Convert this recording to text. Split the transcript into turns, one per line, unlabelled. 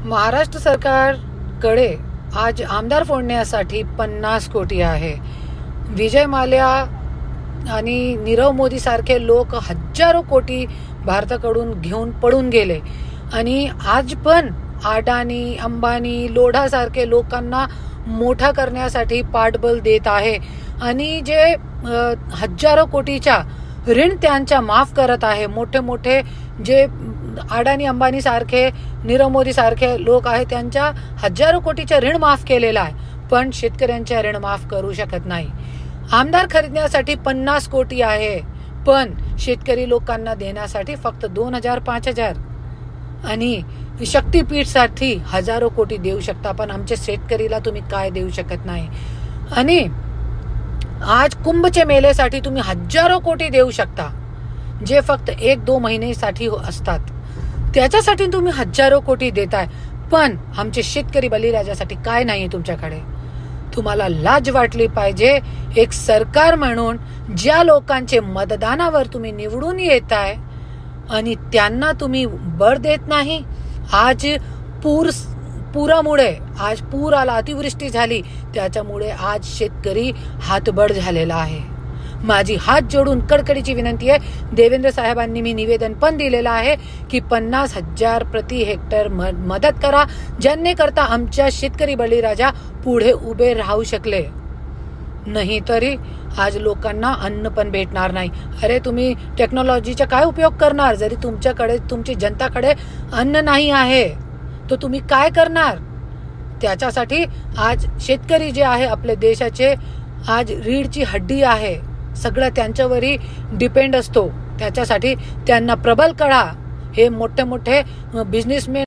महाराष्ट्र सरकारकडे आज आमदार फोडण्यासाठी 50 कोटी आहे. विजय माल्या आणि नीरव मोदी सारखे लोक हजारो कोटी भारताकडून घेऊन पळून गेले आणि आज पण अडाणी, अंबानी, लोढा सारखे लोकांना मोठा करण्यासाठी पाठबळ देत आहे आणि जे हजारो कोटीच्या ऋण त्यांच्या माफ करत आहे. मोठे मोठे जे अडाणी, अंबानी सारखे, नीरव मोदी सारखे लोक आहेत त्यांच्या हजारो कोटीचे ऋण माफ केलेलं आहे, पण शेतकऱ्यांचे ऋण माफ करू शकत नाही. आमदार खरीदण्यासाठी 50 कोटी आहे, पण शेतकरी लोकांना देण्यासाठी फक्त 2000, 5000 आणि शक्तीपीठसाठी हजारो कोटी देऊ शकता, पण आमच्या शेतकरीला तुम्ही काय देऊ शकत नाही. आणि आज कुंभचे मेलेसाठी तुम्ही हजारो कोटी देऊ शकता, जे फक्त 1-2 महिन्यासाठी असतात, त्याच्यासाठी तुम्ही हजारो कोटी देताय, पण आमचे शेतकरी बळीराजासाठी काय नाही तुमच्याकडे. तुम्हाला लाज वाटली पाहिजे. एक सरकार म्हणून ज्या लोकांचे मतदानावर तुम्ही निवडून येताय आणि त्यांना तुम्ही बळ देत नाही. आज पुरामुळे आज पूर आला, अतिवृष्टी झाली, त्याच्यामुळे आज शेतकरी हातबळ झालेला आहे. माझी हात जोडून कडकडीची विनंती आहे. देवेंद्र साहेबांनी मी निवेदन पण दिलेलं आहे की 50,000 प्रति हेक्टर मदत करा, ज्यांनी करता आमच्या शेतकरी बळीराजा पुढे उभे राहू शकले. नाही तरी आज लोकांना अन्न पण भेटणार नाही. अरे तुम्ही टेक्नॉलॉजीचा काय उपयोग करणार? जरी तुमच्याकडे, तुमची जनताकडे अन्न नाही आहे तर तुम्ही काय करणार? त्याच्यासाठी आज शेतकरी जे आहे आपल्या देशाचे, आज रीढची हड्डी आहे, सगळं त्यांच्यावरही डिपेंड असतो. त्याच्यासाठी त्यांना प्रबल करा. हे मोठे मोठे बिझनेसमॅन